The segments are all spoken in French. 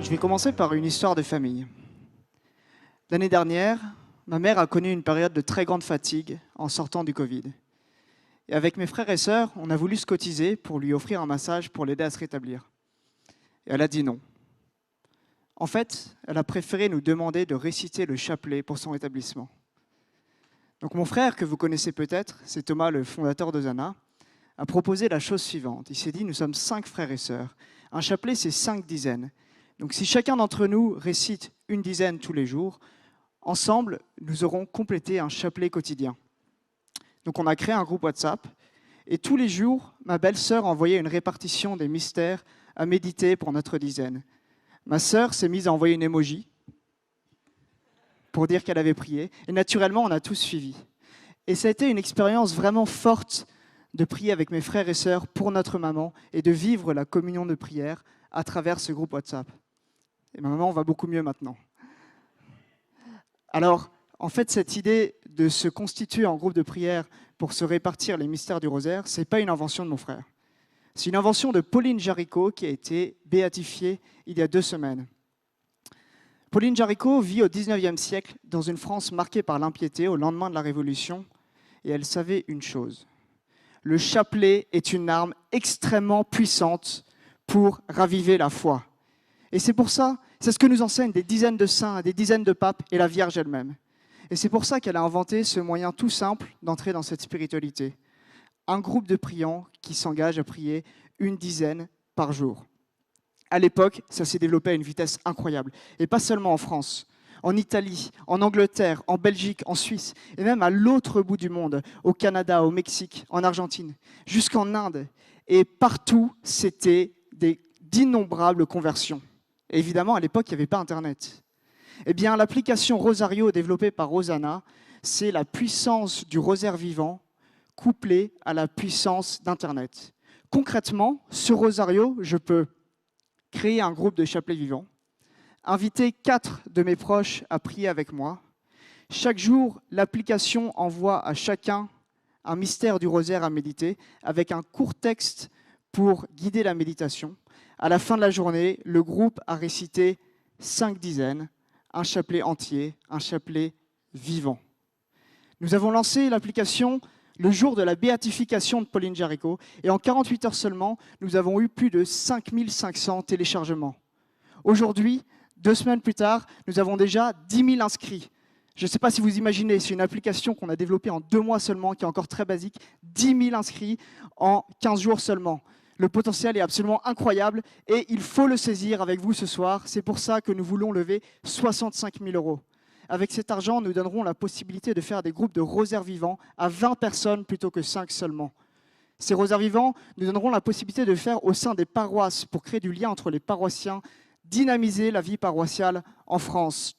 Je vais commencer par une histoire de famille. L'année dernière, ma mère a connu une période de très grande fatigue en sortant du Covid. Et avec mes frères et sœurs, on a voulu se cotiser pour lui offrir un massage pour l'aider à se rétablir. Et elle a dit non. En fait, elle a préféré nous demander de réciter le chapelet pour son rétablissement. Donc mon frère, que vous connaissez peut-être, c'est Thomas, le fondateur d'Hosanna, a proposé la chose suivante. Il s'est dit, nous sommes 5 frères et sœurs. Un chapelet, c'est 5 dizaines. Donc si chacun d'entre nous récite une dizaine tous les jours, ensemble, nous aurons complété un chapelet quotidien. Donc on a créé un groupe WhatsApp, et tous les jours, ma belle-sœur envoyait une répartition des mystères à méditer pour notre dizaine. Ma sœur s'est mise à envoyer une emoji pour dire qu'elle avait prié, et naturellement, on a tous suivi. Et ça a été une expérience vraiment forte de prier avec mes frères et sœurs pour notre maman et de vivre la communion de prière à travers ce groupe WhatsApp. Et ma maman va beaucoup mieux maintenant. Alors, en fait, cette idée de se constituer en groupe de prière pour se répartir les mystères du rosaire, ce n'est pas une invention de mon frère. C'est une invention de Pauline Jaricot qui a été béatifiée il y a 2 semaines. Pauline Jaricot vit au XIXe siècle dans une France marquée par l'impiété au lendemain de la Révolution, et elle savait une chose. Le chapelet est une arme extrêmement puissante pour raviver la foi. Et c'est pour ça, c'est ce que nous enseignent des dizaines de saints, des dizaines de papes et la Vierge elle-même. Et c'est pour ça qu'elle a inventé ce moyen tout simple d'entrer dans cette spiritualité. Un groupe de priants qui s'engage à prier une dizaine par jour. À l'époque, ça s'est développé à une vitesse incroyable. Et pas seulement en France, en Italie, en Angleterre, en Belgique, en Suisse, et même à l'autre bout du monde, au Canada, au Mexique, en Argentine, jusqu'en Inde. Et partout, c'était d'innombrables conversions. Et évidemment, à l'époque, il n'y avait pas Internet. Eh bien, l'application Rosario développée par Hosanna, c'est la puissance du rosaire vivant couplée à la puissance d'Internet. Concrètement, sur Rosario, je peux créer un groupe de chapelets vivants, inviter 4 de mes proches à prier avec moi. Chaque jour, l'application envoie à chacun un mystère du rosaire à méditer avec un court texte pour guider la méditation. À la fin de la journée, le groupe a récité 5 dizaines, un chapelet entier, un chapelet vivant. Nous avons lancé l'application le jour de la béatification de Pauline Jaricot, et en 48 heures seulement, nous avons eu plus de 5500 téléchargements. Aujourd'hui, 2 semaines plus tard, nous avons déjà 10 000 inscrits. Je ne sais pas si vous imaginez, c'est une application qu'on a développée en 2 mois seulement, qui est encore très basique, 10 000 inscrits en 15 jours seulement. Le potentiel est absolument incroyable et il faut le saisir avec vous ce soir. C'est pour ça que nous voulons lever 65 000 €. Avec cet argent, nous donnerons la possibilité de faire des groupes de rosaires vivants à 20 personnes plutôt que 5 seulement. Ces rosaires vivants, nous donnerons la possibilité de faire au sein des paroisses pour créer du lien entre les paroissiens, dynamiser la vie paroissiale en France.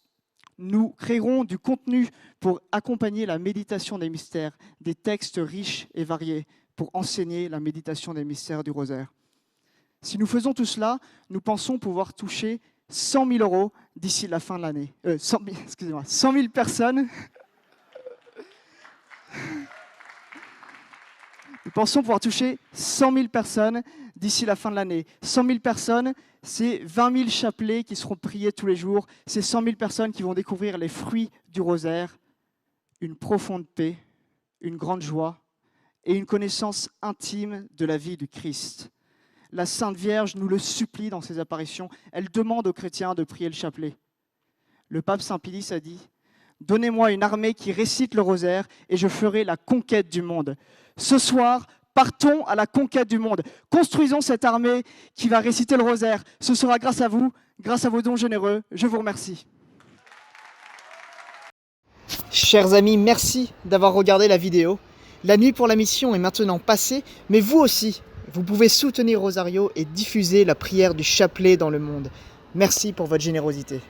Nous créerons du contenu pour accompagner la méditation des mystères, des textes riches et variés pour enseigner la méditation des mystères du rosaire. Si nous faisons tout cela, nous pensons pouvoir toucher 100 000 € d'ici la fin de l'année. 100 000 personnes. Nous pensons pouvoir toucher 100 000 personnes d'ici la fin de l'année. 100 000 personnes, c'est 20 000 chapelets qui seront priés tous les jours. C'est 100 000 personnes qui vont découvrir les fruits du rosaire, une profonde paix, une grande joie et une connaissance intime de la vie du Christ. La Sainte Vierge nous le supplie dans ses apparitions. Elle demande aux chrétiens de prier le chapelet. Le pape Saint Pie X a dit « Donnez-moi une armée qui récite le rosaire et je ferai la conquête du monde. » Ce soir, partons à la conquête du monde. Construisons cette armée qui va réciter le rosaire. Ce sera grâce à vous, grâce à vos dons généreux. Je vous remercie. Chers amis, merci d'avoir regardé la vidéo. La nuit pour la mission est maintenant passée, mais vous aussi, vous pouvez soutenir Rosario et diffuser la prière du chapelet dans le monde. Merci pour votre générosité.